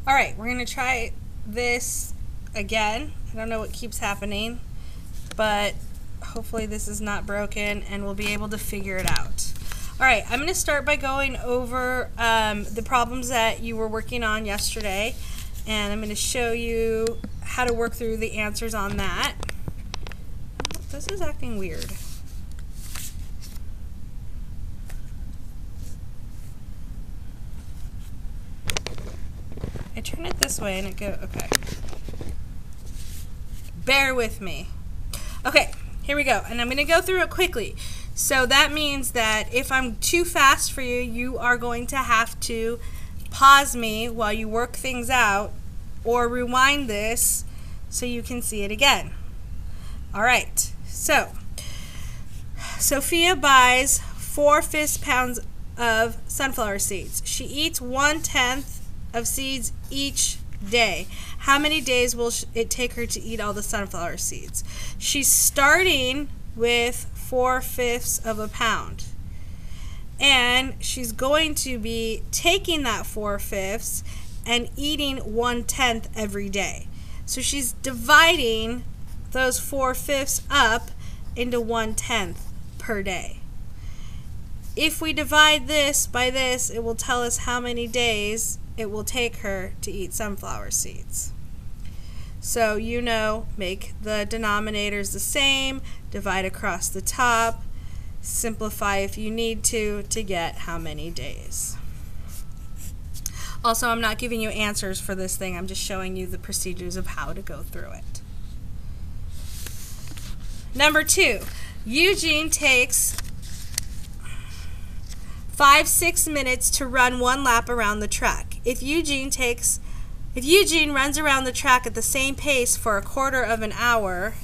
All right, we're going to try this again. I don't know what keeps happening, but hopefully this is not broken and we'll be able to figure it out. All right, I'm going to start by going over the problems that you were working on yesterday, and I'm going to show you how to work through the answers on that. This is acting weird. I turn it this way and it goes, okay. Bear with me. Okay, here we go. And I'm going to go through it quickly. So that means that if I'm too fast for you, you are going to have to pause me while you work things out or rewind this so you can see it again. All right, so Sophia buys 4/5 pounds of sunflower seeds. She eats 1/10 of seeds each day. How many days will it take her to eat all the sunflower seeds? She's starting with 4/5 of a pound. And she's going to be taking that 4/5 and eating 1/10 every day. So she's dividing those 4/5 up into 1/10 per day. If we divide this by this, it will tell us how many days it will take her to eat sunflower seeds. So make the denominators the same, divide across the top, simplify if you need to get how many days. Also, I'm not giving you answers for this thing, I'm just showing you the procedures of how to go through it. Number 2, Eugene takes 5-6 minutes to run 1 lap around the track. If Eugene runs around the track at the same pace for a quarter of an hour,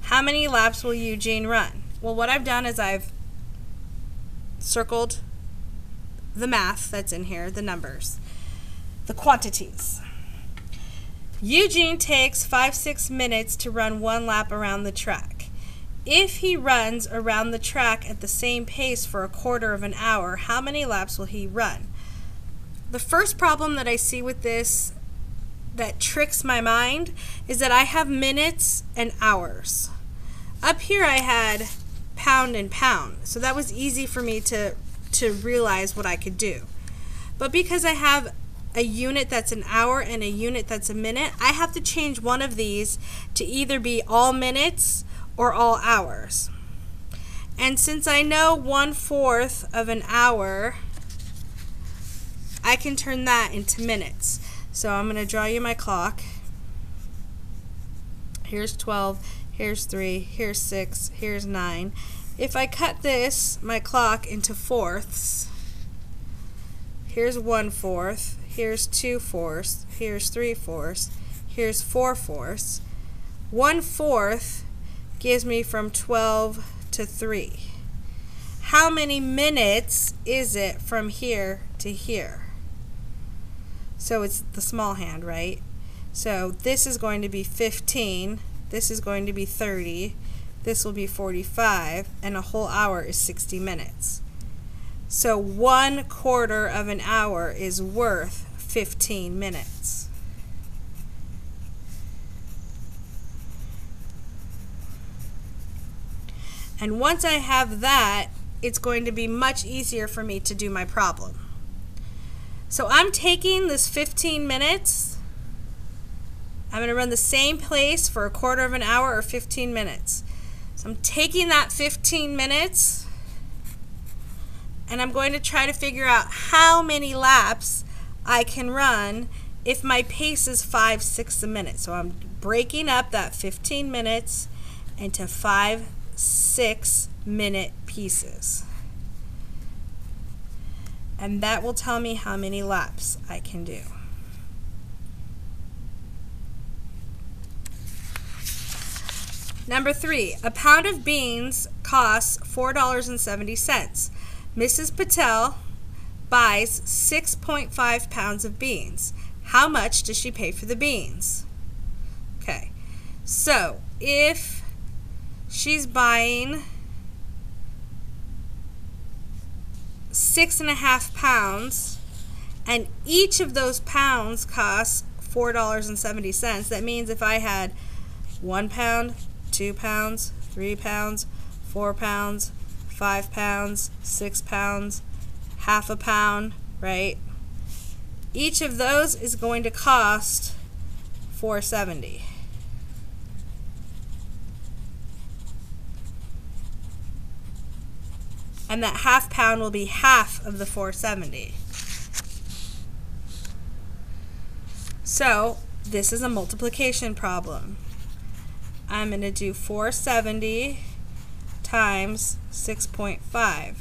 how many laps will Eugene run? Well, what I've done is I've circled the math that's in here, the numbers, the quantities. Eugene takes 5-6 minutes to run 1 lap around the track. If he runs around the track at the same pace for a quarter of an hour, how many laps will he run? The first problem that I see with this that tricks my mind is that I have minutes and hours. Up here I had pound and pound, so that was easy for me to realize what I could do. But because I have a unit that's an hour and a unit that's a minute, I have to change one of these to either be all minutes or all hours. And since I know 1/4 of an hour, I can turn that into minutes. So I'm going to draw you my clock. Here's 12, here's 3, here's 6, here's 9. If I cut my clock into fourths, here's 1/4, here's 2/4, here's 3/4, here's 4/4. 1/4 gives me from 12 to 3. How many minutes is it from here to here? So it's the small hand, right? So this is going to be 15, this is going to be 30, this will be 45, and a whole hour is 60 minutes. So 1/4 of an hour is worth 15 minutes. And once I have that, it's going to be much easier for me to do my problem. So I'm taking this 15 minutes, I'm going to run the same place for a quarter of an hour or 15 minutes. So I'm taking that 15 minutes and I'm going to try to figure out how many laps I can run if my pace is 5-6 a minute. So I'm breaking up that 15 minutes into 5-6 minute pieces. And that will tell me how many laps I can do. Number 3, a pound of beans costs $4.70. Mrs. Patel buys 6.5 pounds of beans. How much does she pay for the beans? Okay, so if she's buying 6.5 pounds And each of those pounds costs $4.70. That means if I had 1 pound, 2 pounds, 3 pounds, 4 pounds, 5 pounds, 6 pounds, half a pound, right? Each of those is going to cost $4.70. And that half pound will be half of the $4.70. So this is a multiplication problem. I'm going to do $4.70 times 6.5.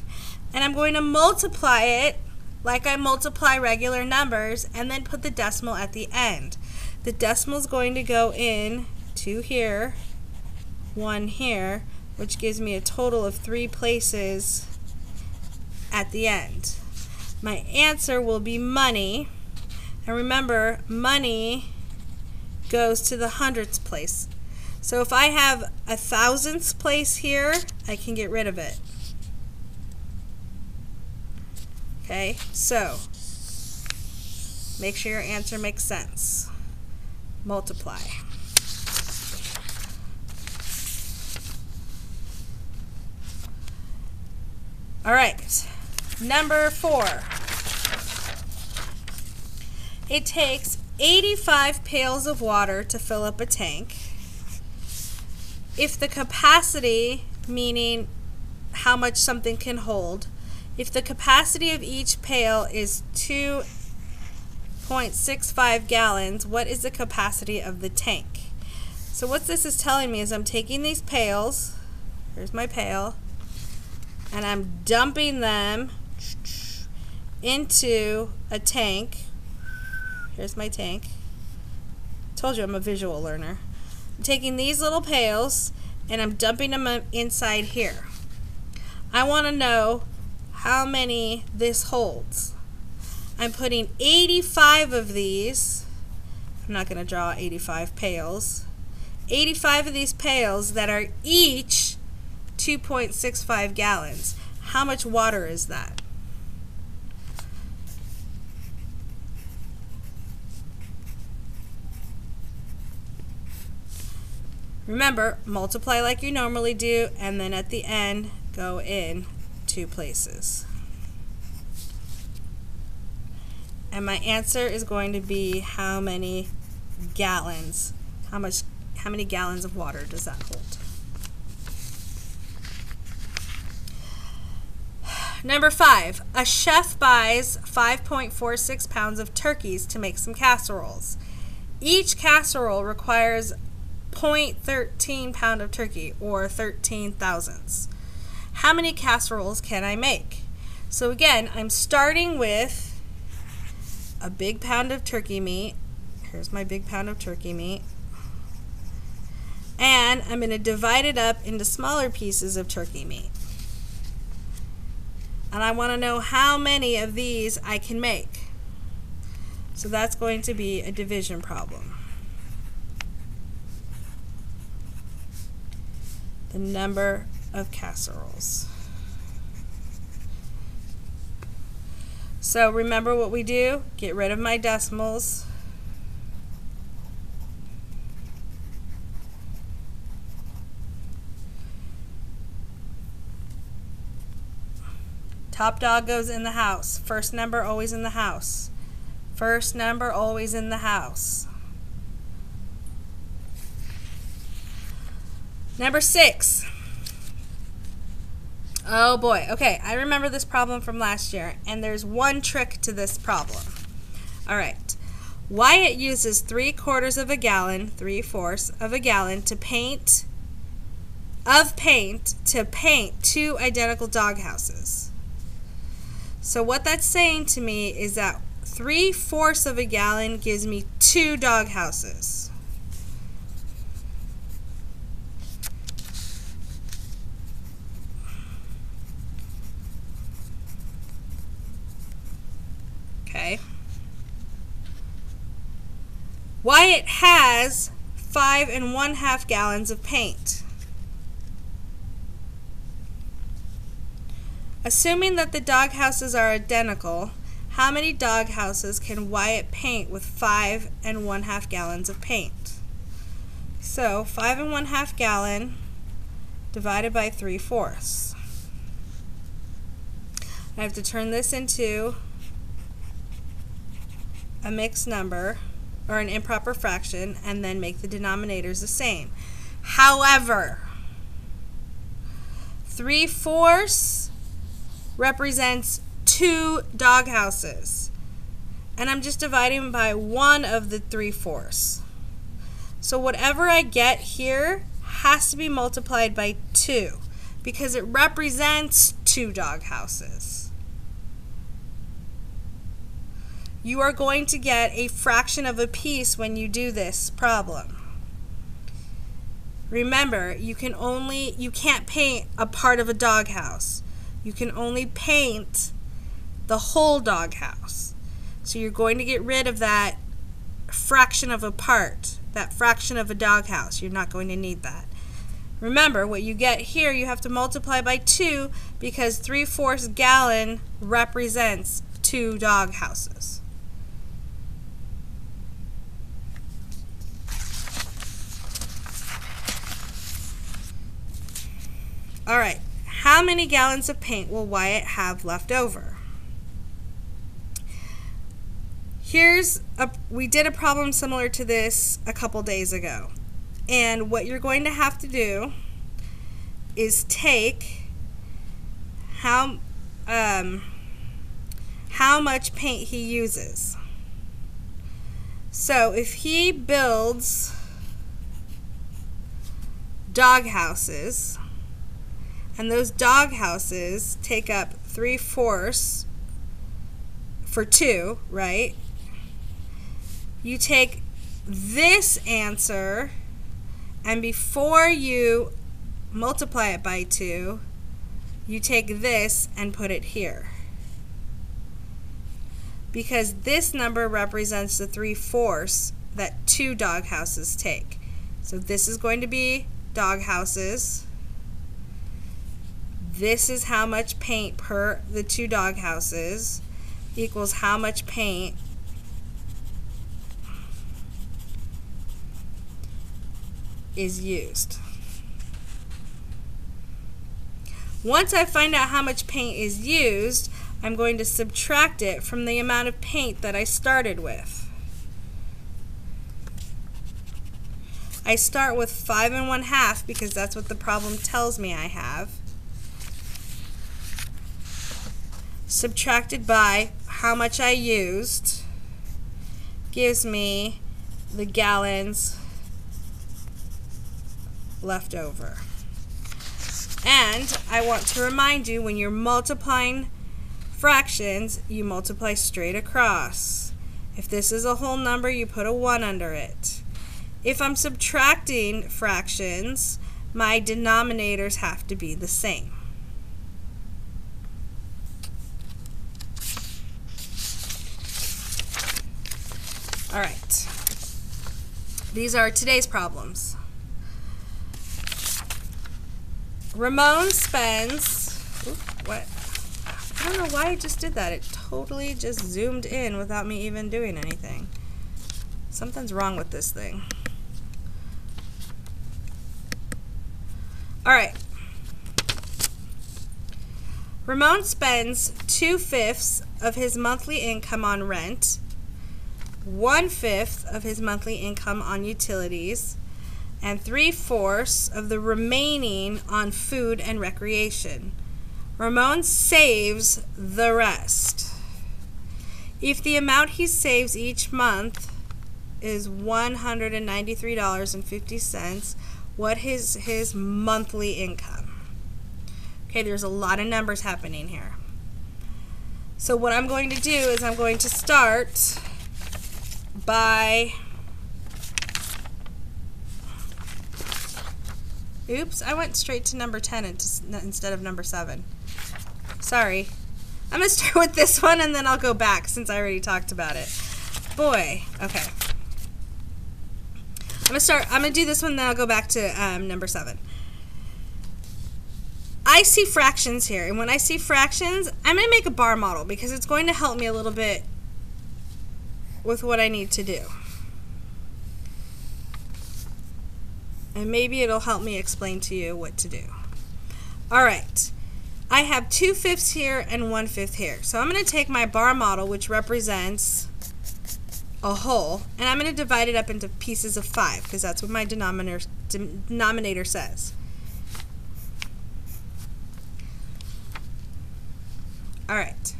And I'm going to multiply it like I multiply regular numbers and then put the decimal at the end. The decimal is going to go in 2 here, 1 here, which gives me a total of 3 places at the end. My answer will be money. And remember, money goes to the hundredths place. So if I have a thousandths place here, I can get rid of it. Okay, so make sure your answer makes sense. Multiply. All right, number 4. It takes 85 pails of water to fill up a tank. If the capacity, meaning how much something can hold, if the capacity of each pail is 2.65 gallons, what is the capacity of the tank? So what this is telling me is I'm taking these pails, here's my pail, and I'm dumping them into a tank. Here's my tank. Told you I'm a visual learner. I'm taking these little pails and I'm dumping them inside here. I want to know how many this holds. I'm putting 85 of these. I'm not going to draw 85 pails. 85 of these pails that are each 2.65 gallons. How much water is that? Remember, multiply like you normally do, and then at the end, go in 2 places. And my answer is going to be how many gallons, how many gallons of water does that hold? Number 5, a chef buys 5.46 pounds of turkeys to make some casseroles. Each casserole requires 0.13 pound of turkey, or 13 thousandths. How many casseroles can I make? So again, I'm starting with a big pound of turkey meat. Here's my big pound of turkey meat. And I'm going to divide it up into smaller pieces of turkey meat. And I want to know how many of these I can make. So that's going to be a division problem. The number of casseroles. So remember what we do? Get rid of my decimals. Top dog goes in the house. First number always in the house. First number always in the house. Number 6. Oh boy. Okay, I remember this problem from last year, and there's one trick to this problem. All right. Wyatt uses 3/4 of a gallon, 3/4 of a gallon to paint 2 identical doghouses. So what that's saying to me is that 3/4 of a gallon gives me 2 doghouses. Okay. Wyatt has 5 1/2 gallons of paint. Assuming that the doghouses are identical, How many dog houses can Wyatt paint with 5 1/2 gallons of paint? So 5 1/2 gallon divided by 3/4. I have to turn this into a mixed number or an improper fraction and then make the denominators the same. However, 3/4 represents 2 dog houses, and I'm just dividing by one of the 3/4. So whatever I get here has to be multiplied by 2 because it represents 2 dog houses. You are going to get a fraction of a piece when you do this problem. Remember, you can't paint a part of a doghouse. You can only paint the whole doghouse. So you're going to get rid of that fraction of a part, that fraction of a doghouse. You're not going to need that. Remember, what you get here, you have to multiply by 2 because 3/4 gallon represents 2 doghouses. All right, how many gallons of paint will Wyatt have left over? We did a problem similar to this a couple days ago. And what you're going to have to do is take how much paint he uses. So if he builds dog houses, and those dog houses take up 3/4 for 2, right? You take this answer, and before you multiply it by 2, you take this and put it here. Because this number represents the 3/4 that 2 dog houses take. So this is going to be dog houses. This is how much paint per the 2 dog houses equals how much paint is used. Once I find out how much paint is used, I'm going to subtract it from the amount of paint that I started with. I start with 5 1/2 because that's what the problem tells me I have. Subtracted by how much I used gives me the gallons left over. And I want to remind you, when you're multiplying fractions, you multiply straight across. If this is a whole number, you put a 1 under it. If I'm subtracting fractions, my denominators have to be the same. All right, these are today's problems. Ramon spends, what? I don't know why it just did that. It totally just zoomed in without me even doing anything. Something's wrong with this thing. All right. Ramon spends 2/5 of his monthly income on rent, 1/5 of his monthly income on utilities, and 3/4 of the remaining on food and recreation. Ramon saves the rest. If the amount he saves each month is $193.50, what is his monthly income? Okay, there's a lot of numbers happening here. So what I'm going to do is I'm going to start by, oops, I went straight to number 10 instead of number 7. Sorry. I'm going to start with this one and then I'll go back since I already talked about it. Boy, okay. I'm going to do this one, then I'll go back to number 7. I see fractions here, and when I see fractions, I'm going to make a bar model because it's going to help me a little bit with what I need to do. And maybe it'll help me explain to you what to do. All right, I have 2/5 here and 1/5 here. So I'm going to take my bar model, which represents a whole, and I'm going to divide it up into pieces of 5 because that's what my denominator says. All right.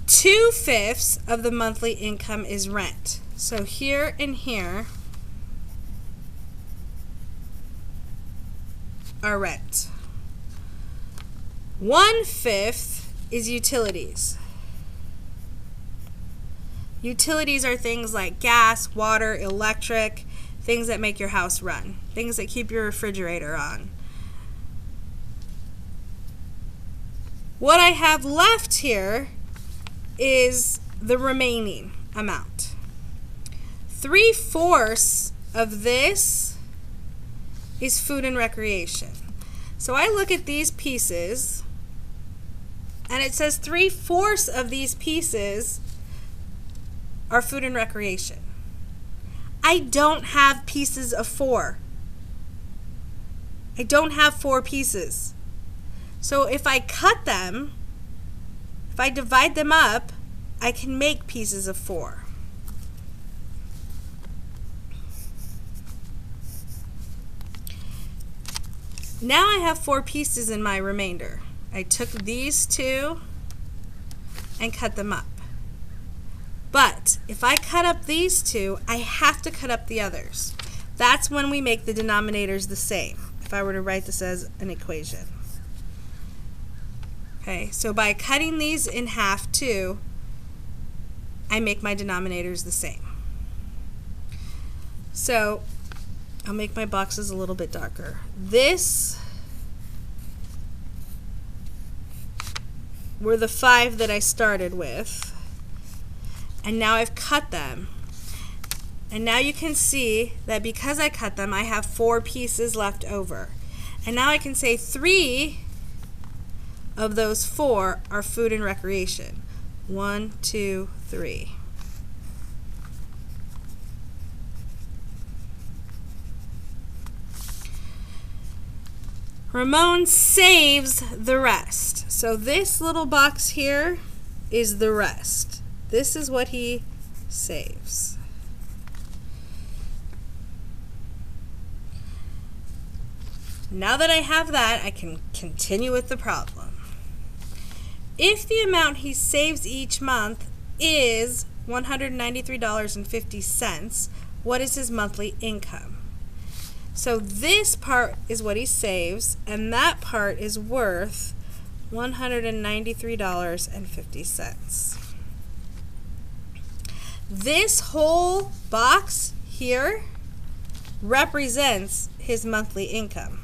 2/5 of the monthly income is rent. So here and here are rent. 1/5 is utilities. Utilities are things like gas, water, electric, things that make your house run, things that keep your refrigerator on. What I have left here is the remaining amount. 3/4 of this is food and recreation. So I look at these pieces and it says 3/4 of these pieces are food and recreation. I don't have pieces of 4. I don't have 4 pieces. So if I cut them, if I divide them up, I can make pieces of 4. Now I have 4 pieces in my remainder. I took these 2 and cut them up. But if I cut up these 2, I have to cut up the others. That's when we make the denominators the same, if I were to write this as an equation. Okay, so by cutting these in half too, I make my denominators the same. So I'll make my boxes a little bit darker. This were the 5 that I started with, and now I've cut them. And now you can see that because I cut them, I have 4 pieces left over. And now I can say 3 of those 4 are food and recreation. 1, 2, 3. Ramon saves the rest. So this little box here is the rest. This is what he saves. Now that I have that, I can continue with the problem. If the amount he saves each month is $193.50, what is his monthly income? So this part is what he saves, and that part is worth $193.50. This whole box here represents his monthly income.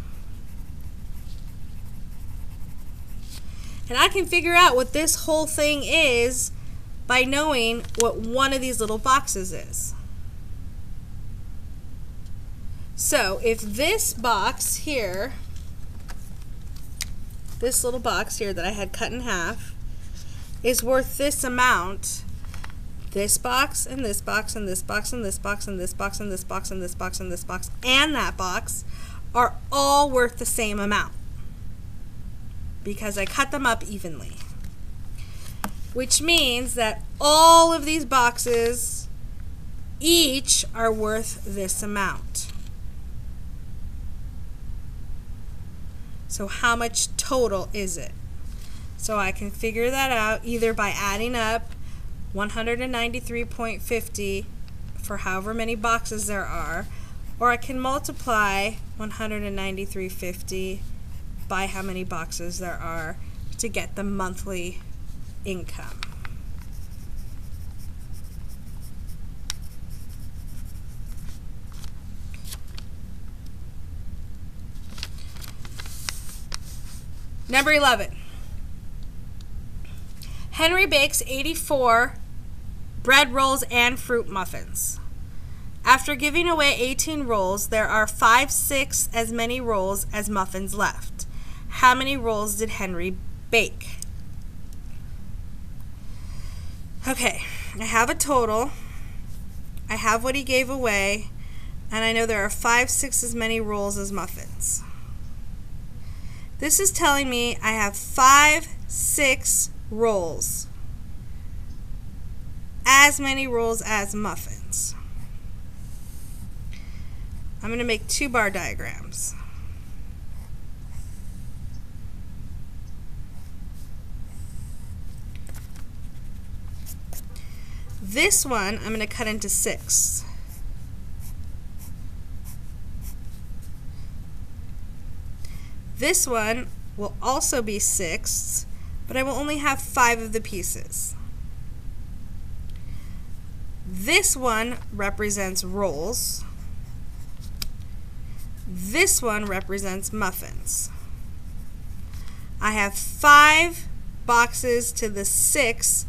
And I can figure out what this whole thing is by knowing what one of these little boxes is. So if this box here, this little box here that I had cut in half, is worth this amount, this box and this box and this box and this box and this box and this box and this box and this box and that box are all worth the same amount, because I cut them up evenly. Which means that all of these boxes each are worth this amount. So how much total is it? So I can figure that out either by adding up 193.50 for however many boxes there are, or I can multiply 193.50 by how many boxes there are to get the monthly income. Number 11. Henry bakes 84 bread rolls and fruit muffins. After giving away 18 rolls, there are 5/6 as many rolls as muffins left. how many rolls did Henry bake? Okay, I have a total, I have what he gave away, and I know there are 5/6 as many rolls as muffins. This is telling me I have 5/6 rolls, as many rolls as muffins. I'm going to make 2 bar diagrams. This one I'm going to cut into 6. This one will also be 6, but I will only have 5 of the pieces. This one represents rolls. This one represents muffins. I have 5 boxes to the 6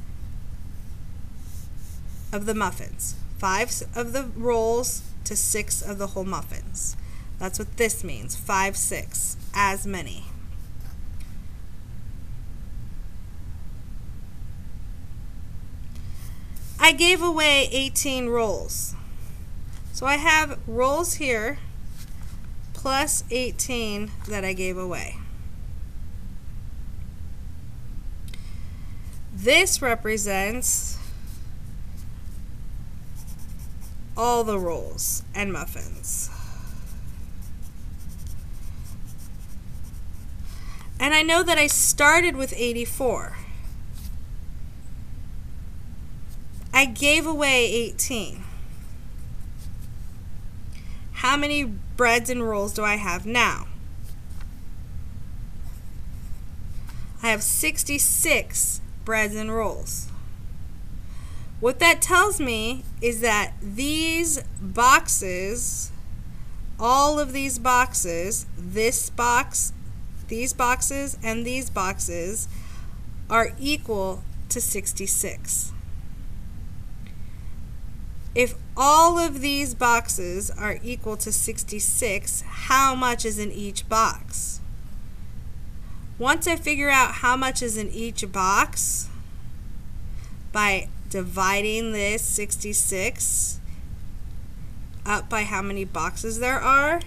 of the muffins. 5 of the rolls to 6 of the whole muffins. That's what this means, 5/6, as many. I gave away 18 rolls. So I have rolls here plus 18 that I gave away. This represents all the rolls and muffins. And I know that I started with 84. I gave away 18. How many breads and rolls do I have now? I have 66 breads and rolls. What that tells me is that these boxes, all of these boxes, this box, these boxes, and these boxes are equal to 66. If all of these boxes are equal to 66, how much is in each box? Once I figure out how much is in each box by dividing this 66 up by how many boxes there are,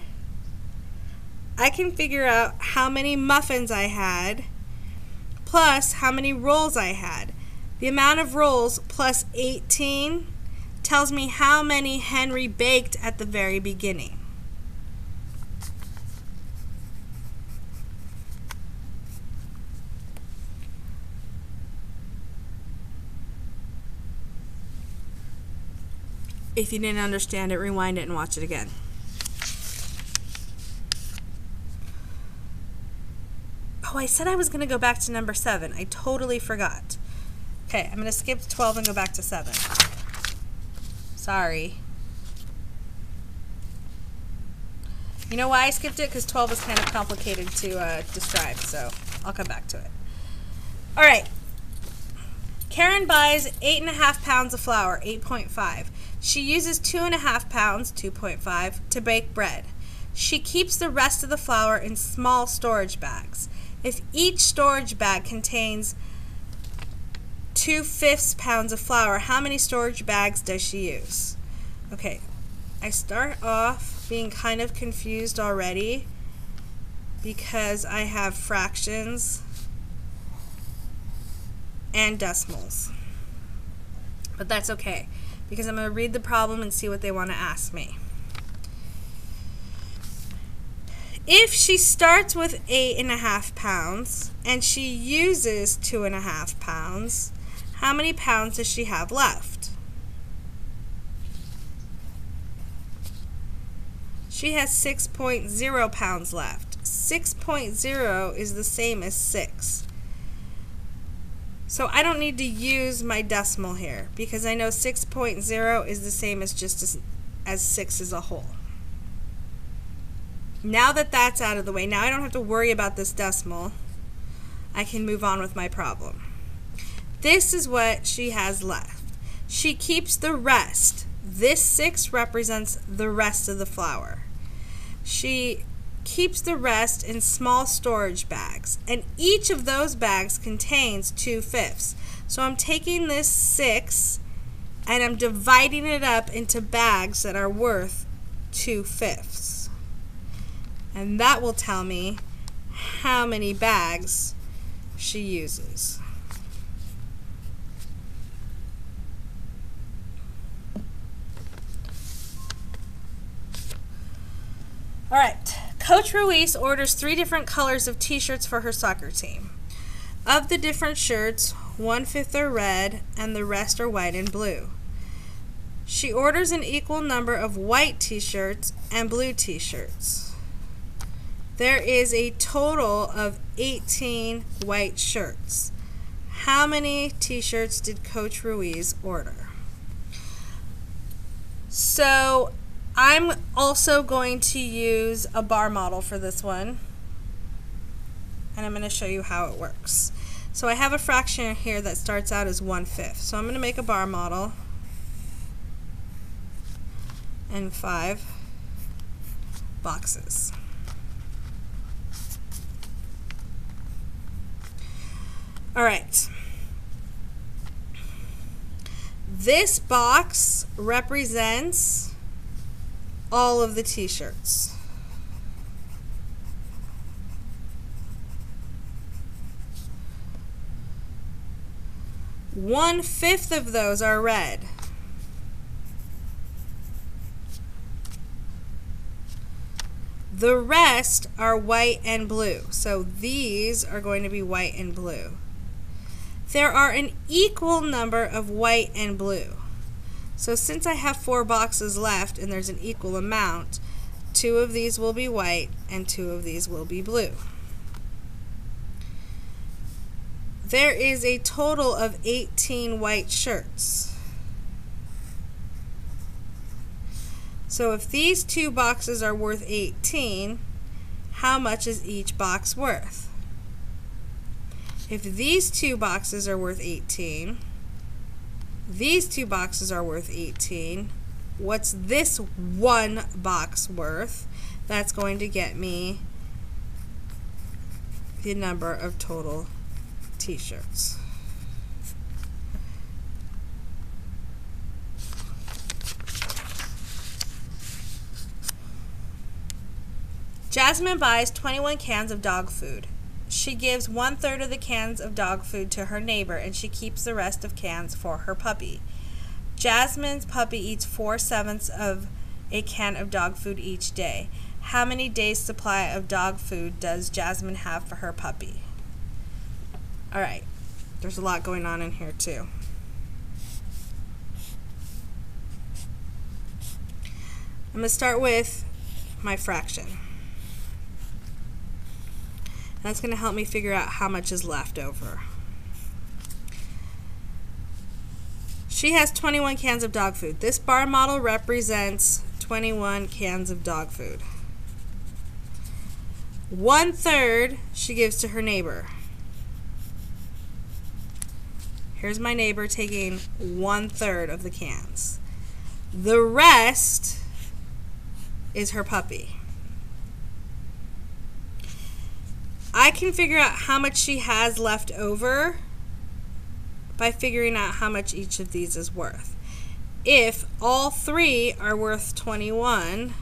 I can figure out how many muffins I had plus how many rolls I had. The amount of rolls plus 18 tells me how many Henry baked at the very beginning. If you didn't understand it, rewind it and watch it again. Oh, I said I was going to go back to number 7. I totally forgot. Okay, I'm going to skip 12 and go back to 7. Sorry. You know why I skipped it? Because 12 is kind of complicated to describe, so I'll come back to it. All right. Karen buys 8.5 pounds of flour, 8.5. She uses 2.5 pounds, 2.5, to bake bread. She keeps the rest of the flour in small storage bags. If each storage bag contains 2/5 pounds of flour, how many storage bags does she use? Okay, I start off being kind of confused already because I have fractions and decimals. But that's okay, because I'm going to read the problem and see what they want to ask me. If she starts with 8.5 pounds and she uses 2.5 pounds, how many pounds does she have left? She has 6.0 pounds left. 6.0 is the same as 6. So I don't need to use my decimal here because I know 6.0 is the same as just as 6 as a whole. Now that that's out of the way, now I don't have to worry about this decimal. I can move on with my problem. This is what she has left. She keeps the rest. This 6 represents the rest of the flour. She keeps the rest in small storage bags, and each of those bags contains 2/5. So I'm taking this 6 and I'm dividing it up into bags that are worth 2/5. And that will tell me how many bags she uses. All right, Coach Ruiz orders 3 different colors of t-shirts for her soccer team. Of the different shirts, 1/5 are red and the rest are white and blue. She orders an equal number of white t-shirts and blue t-shirts. There is a total of 18 white shirts. How many t-shirts did Coach Ruiz order? So I'm also going to use a bar model for this one, and I'm going to show you how it works. So I have a fraction here that starts out as 1/5. So I'm going to make a bar model and 5 boxes. All right. This box represents all of the t-shirts. One-fifth of those are red. The rest are white and blue. So these are going to be white and blue. There are an equal number of white and blue. So since I have 4 boxes left and there's an equal amount, 2 of these will be white and 2 of these will be blue. There is a total of 18 white shirts. So if these 2 boxes are worth 18, how much is each box worth? If these 2 boxes are worth 18, these 2 boxes are worth 18, what's this 1 box worth? That's going to get me the number of total t-shirts. Jasmine buys 21 cans of dog food. She gives 1/3 of the cans of dog food to her neighbor, and she keeps the rest of cans for her puppy. Jasmine's puppy eats 4/7 of a can of dog food each day. How many days' supply of dog food does Jasmine have for her puppy? All right, there's a lot going on in here too. I'm going to start with my fraction. That's going to help me figure out how much is left over. She has 21 cans of dog food. This bar model represents 21 cans of dog food. 1/3 she gives to her neighbor. Here's my neighbor taking 1/3 of the cans. The rest is her puppy. I can figure out how much she has left over by figuring out how much each of these is worth. If all 3 are worth 21,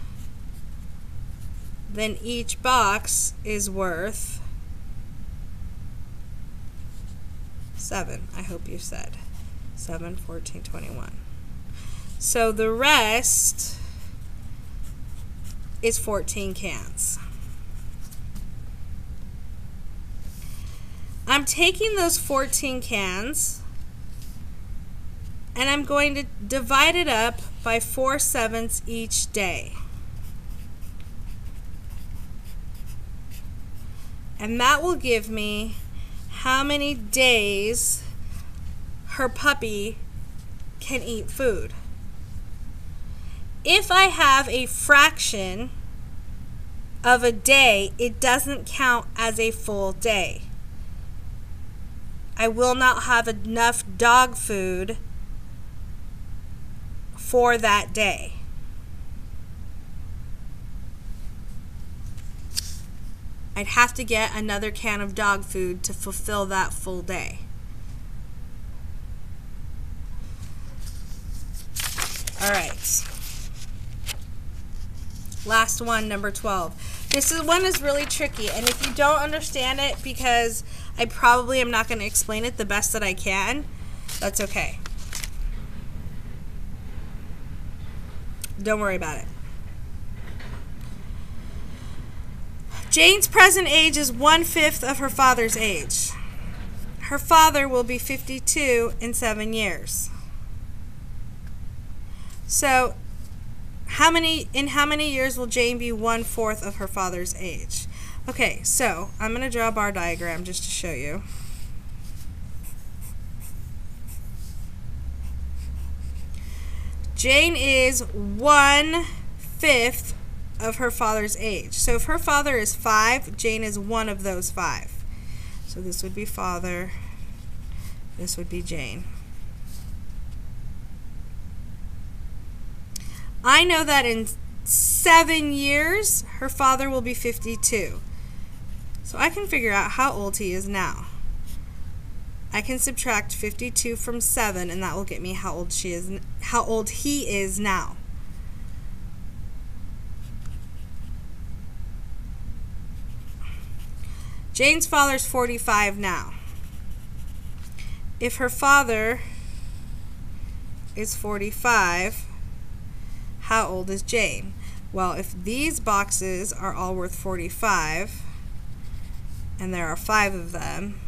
then each box is worth 7. I hope you said 7, 14, 21. So the rest is 14 cans. I'm taking those 14 cans and I'm going to divide it up by 4/7 each day. And that will give me how many days her puppy can eat food. If I have a fraction of a day, it doesn't count as a full day. I will not have enough dog food for that day. I'd have to get another can of dog food to fulfill that full day. All right. Last one, number 12. This one is really tricky, and if you don't understand it, because I probably am not going to explain it the best that I can, that's okay. Don't worry about it. Jane's present age is 1/5 of her father's age. Her father will be 52 in 7 years. So, in how many years will Jane be 1/4 of her father's age? Okay, so I'm going to draw a bar diagram just to show you. Jane is 1/5 of her father's age. So if her father is 5, Jane is one of those 5. So this would be father, this would be Jane. I know that in 7 years, her father will be 52. So I can figure out how old he is now. I can subtract 52 from 7, and that will get me how old he is now. Jane's father's 45 now. If her father is 45, how old is Jane? Well, if these boxes are all worth 45, and there are 5 of them,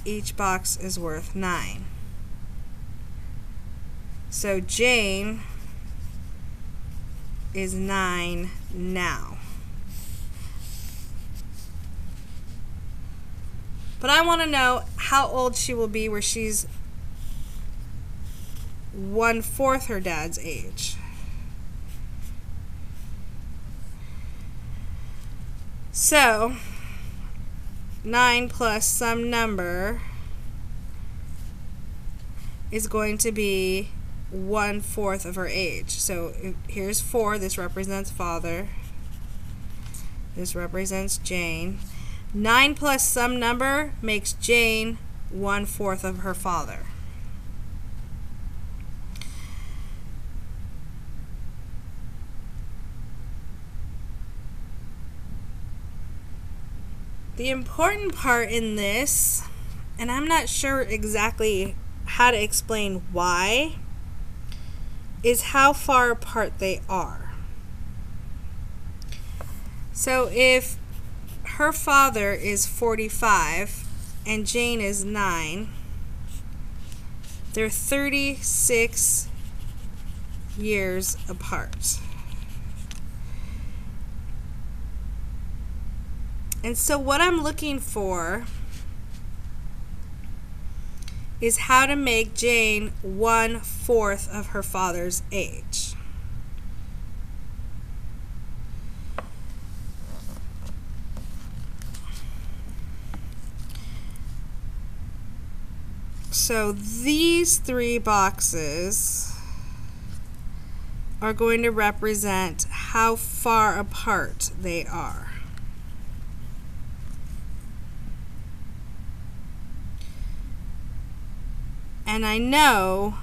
each box is worth 9. So Jane is 9 now. But I want to know how old she will be where she's 1/4 her dad's age. So 9 plus some number is going to be 1/4 of her age. So here's 4. This represents father. This represents Jane. 9 plus some number makes Jane 1/4 of her father. The important part in this, and I'm not sure exactly how to explain why, is how far apart they are. So if her father is 45 and Jane is 9, they're 36 years apart. And so what I'm looking for is how to make Jane 1/4 of her father's age. So these 3 boxes are going to represent how far apart they are. And I know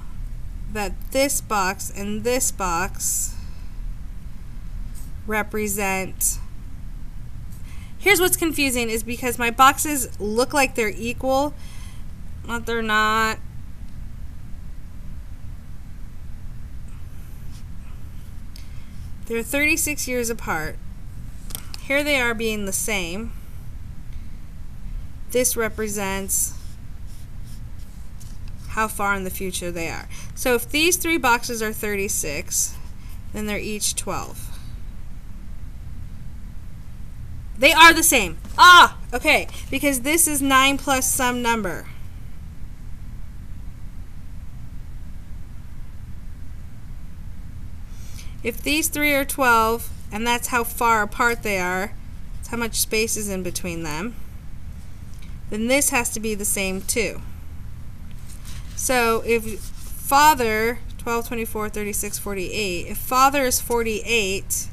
that this box and this box represent... Here's what's confusing, is because my boxes look like they're equal, but they're not. They're 36 years apart. Here they are being the same. This represents how far in the future they are. So if these 3 boxes are 36, then they're each 12. They are the same. Ah, okay, because this is 9 plus some number. If these 3 are 12, and that's how far apart they are, that's how much space is in between them, then this has to be the same too. So if father, 12, 24, 36, 48, if father is 48,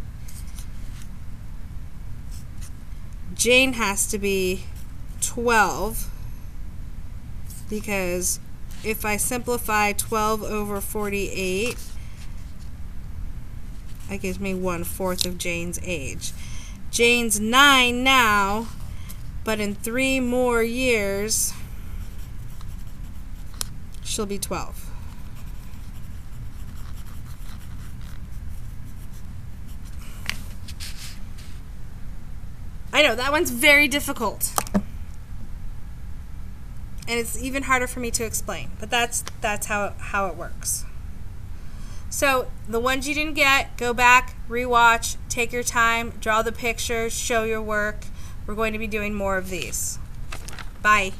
Jane has to be 12, because if I simplify 12 over 48, that gives me 1/4 of Jane's age. Jane's 9 now, but in 3 more years, she'll be 12. I know, that one's very difficult. And it's even harder for me to explain, but that's how it works. So the ones you didn't get, go back, rewatch, take your time, draw the pictures, show your work. We're going to be doing more of these. Bye.